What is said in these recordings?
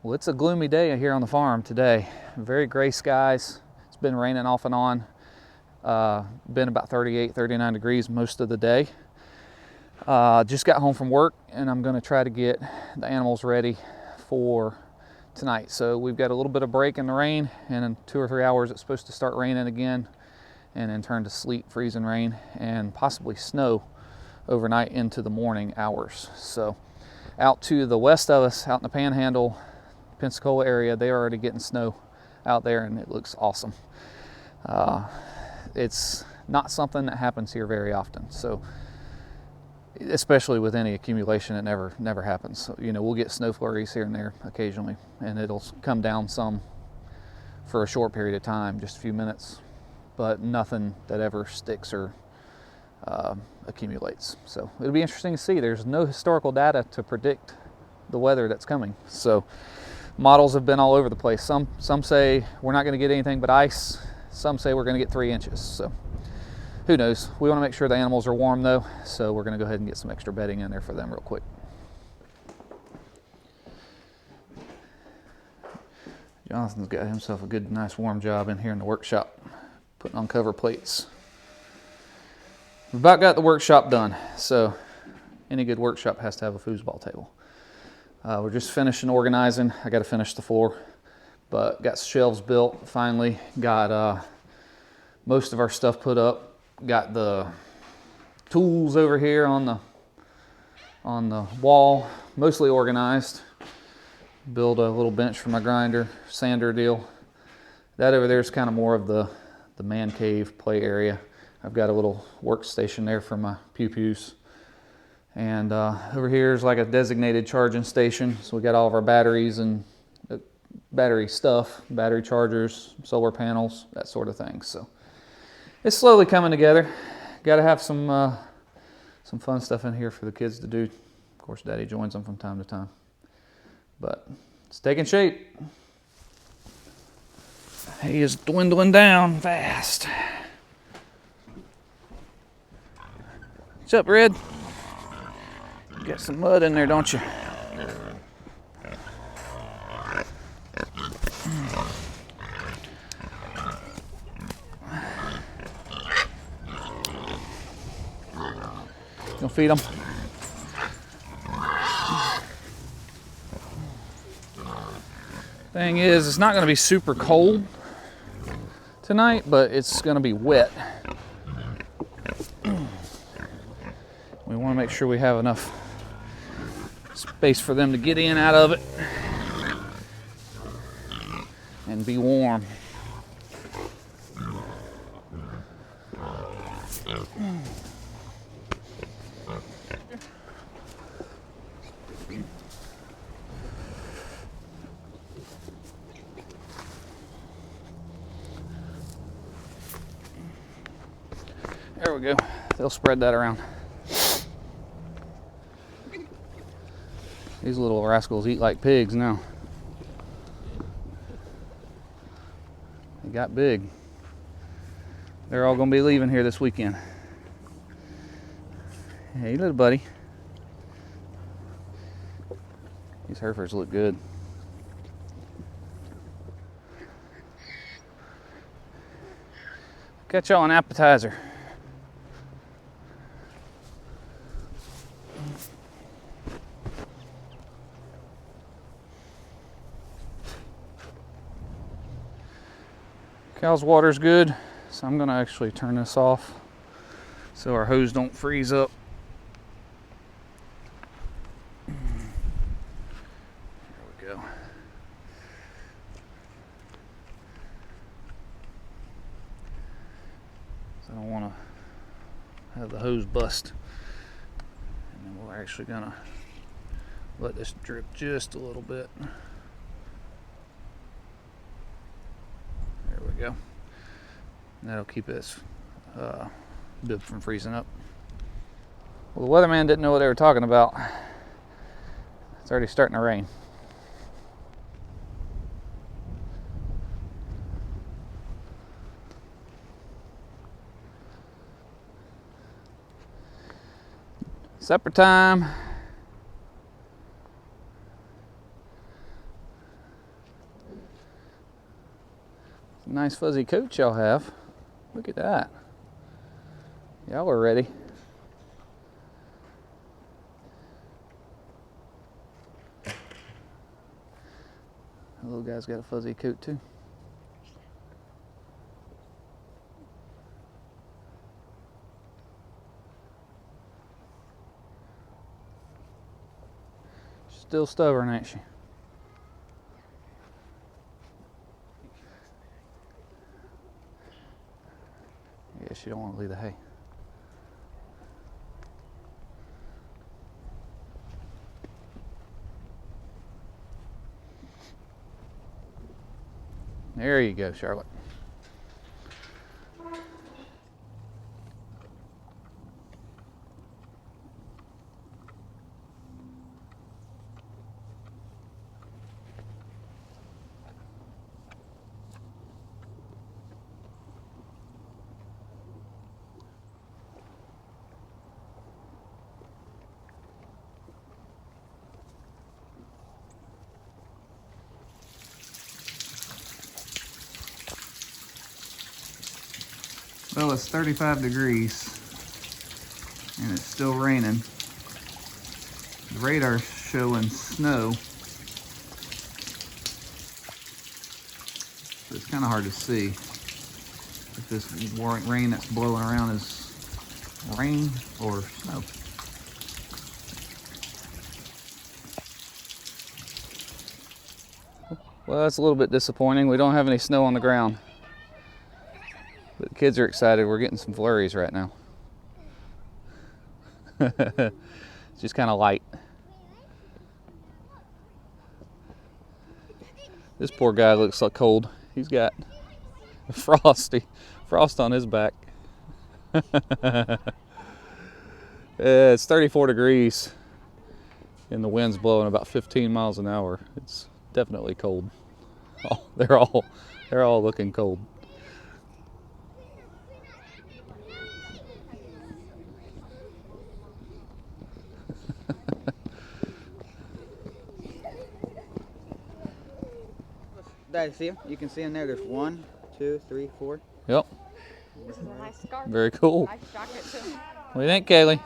Well, it's a gloomy day here on the farm today. Very gray skies. It's been raining off and on. Been about 38, 39 degrees most of the day. Just got home from work and I'm gonna try to get the animals ready for tonight. So we've got a little bit of break in the rain, and in 2 or 3 hours it's supposed to start raining again and then turn to sleet, freezing rain, and possibly snow overnight into the morning hours. So out to the west of us, out in the Panhandle, Pensacola area, they're already getting snow out there and it looks awesome. It's not something that happens here very often. So especially with any accumulation, it never happens. So, you know, we'll get snow flurries here and there occasionally, and it'll come down some for a short period of time, just a few minutes, but nothing that ever sticks or accumulates. So it'll be interesting to see. There's no historical data to predict the weather that's coming. So models have been all over the place. Some say we're not going to get anything but ice. Some say we're going to get 3 inches. So who knows? We want to make sure the animals are warm though, so we're going to go ahead and get some extra bedding in there for them real quick. Jonathan's got himself a good, nice warm job in here in the workshop, putting on cover plates. We've about got the workshop done, so any good workshop has to have a foosball table. We're just finishing organizing. I got to finish the floor, but got shelves built finally. Got most of our stuff put up. Got the tools over here on the wall, mostly organized. Build a little bench for my grinder, sander deal. That over there is kind of more of the man cave play area. I've got a little workstation there for my pew-pews. And over here is like a designated charging station. So we got all of our batteries and battery stuff, battery chargers, solar panels, that sort of thing. So it's slowly coming together. Got to have some fun stuff in here for the kids to do. Of course, Daddy joins them from time to time. But it's taking shape. He is dwindling down fast. What's up, Red? You got some mud in there, don't you? You'll feed them. Thing is, it's not going to be super cold tonight, but it's going to be wet. We want to make sure we have enough space for them to get in out of it and be warm. There we go. They'll spread that around. These little rascals eat like pigs now. They got big. They're all going to be leaving here this weekend. Hey, little buddy. These Herefords look good. Got y'all an appetizer. Cow's water's good, so I'm gonna actually turn this off so our hose don't freeze up. There we go. So I don't want to have the hose bust. And then we're actually gonna let this drip just a little bit. There we go. And that'll keep this bib from freezing up. Well, the weatherman didn't know what they were talking about. It's already starting to rain. Supper time. Nice fuzzy coat y'all have. Look at that. Y'all are ready. The little guy's got a fuzzy coat too. Still stubborn, ain't she? Yeah, she don't want to leave the hay. There you go, Charlotte. Well, it's 35 degrees and it's still raining. The radar's showing snow, so it's kind of hard to see if this rain that's blowing around is rain or snow. Well, that's a little bit disappointing. We don't have any snow on the ground. But the kids are excited. We're getting some flurries right now. It's just kind of light. This poor guy looks like cold. He's got frost on his back. It's 34 degrees and the wind's blowing about 15 miles an hour. It's definitely cold. Oh, they're all looking cold. Dad, see him? You can see him there. There's 1, 2, 3, 4. Yep. This is a nice scarf. Very cool. Nice jacket too. What do you think, Kaylee?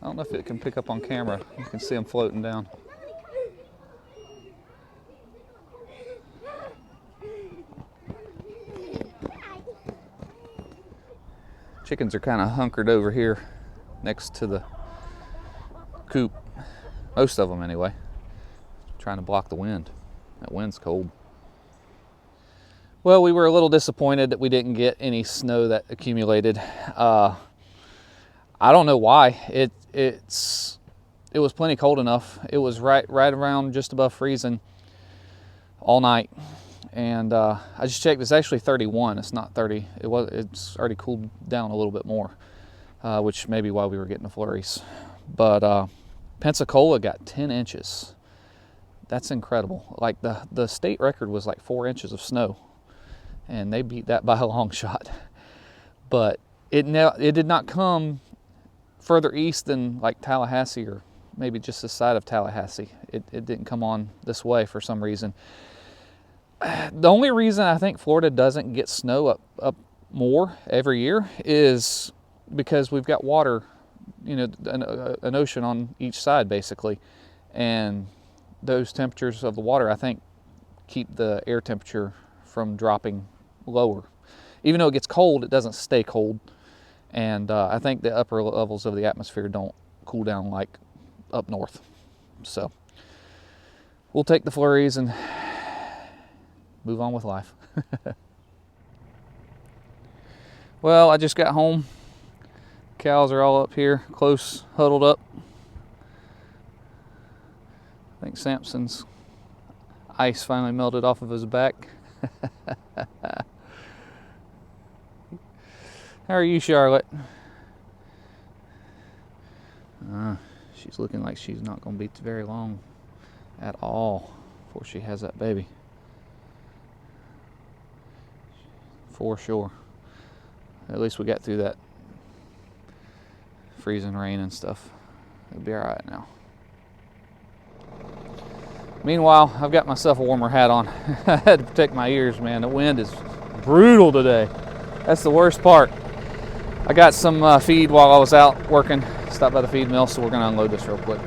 I don't know if it can pick up on camera. You can see them floating down. Chickens are kind of hunkered over here next to the coop. Most of them anyway. Trying to block the wind. That wind's cold. Well, we were a little disappointed that we didn't get any snow that accumulated. I don't know why. It was plenty cold enough. It was right around just above freezing all night. And I just checked, it's actually 31, it's not 30. It's already cooled down a little bit more, which may be why we were getting the flurries. But Pensacola got 10 inches. That's incredible. Like the state record was like 4 inches of snow, and they beat that by a long shot. But it did not come further east than like Tallahassee, or maybe just the side of Tallahassee. It didn't come on this way for some reason. The only reason I think Florida doesn't get snow up more every year is because we've got water, you know, an ocean on each side basically, and those temperatures of the water, I think, keep the air temperature from dropping lower. Even though it gets cold, it doesn't stay cold, and I think the upper levels of the atmosphere don't cool down like up north. So we'll take the flurries and move on with life. Well, I just got home. Cows are all up here, close, huddled up. I think Samson's ice finally melted off of his back. How are you, Charlotte? She's looking like she's not going to be very long at all before she has that baby. For sure. At least we got through that freezing rain and stuff. It'll be all right now. Meanwhile, I've got myself a warmer hat on. I had to protect my ears, man. The wind is brutal today. That's the worst part. I got some feed while I was out working. Stopped by the feed mill, so we're gonna unload this real quick.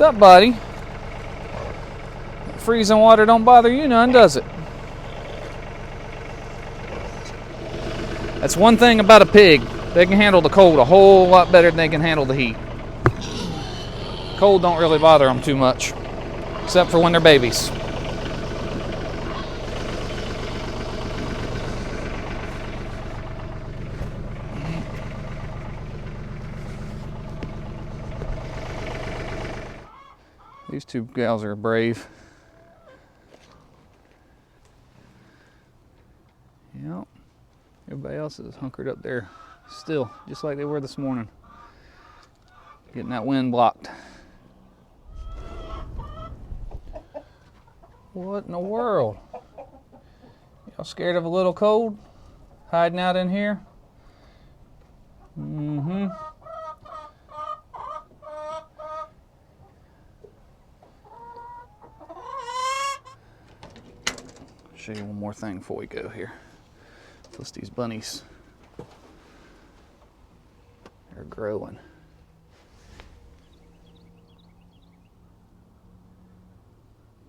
What's up, buddy? Freezing water don't bother you none, does it? That's one thing about a pig. They can handle the cold a whole lot better than they can handle the heat. Cold don't really bother them too much, except for when they're babies. These two gals are brave. Yep. Everybody else is hunkered up there still, just like they were this morning. Getting that wind blocked. What in the world? Y'all scared of a little cold? Hiding out in here? Mm-hmm. Show you one more thing before we go here. Plus these bunnies, they're growing.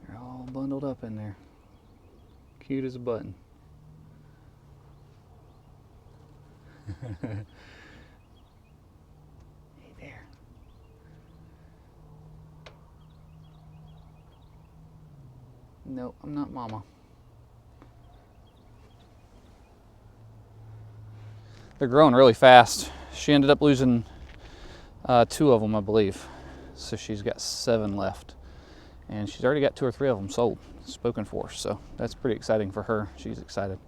They're all bundled up in there. Cute as a button. Hey there. No, I'm not Mama. They're growing really fast. She ended up losing 2 of them, I believe. So she's got 7 left. And she's already got 2 or 3 of them sold, spoken for. So that's pretty exciting for her. She's excited.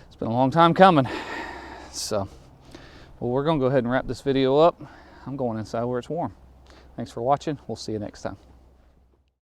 It's been a long time coming. So, well, we're gonna go ahead and wrap this video up. I'm going inside where it's warm. Thanks for watching. We'll see you next time.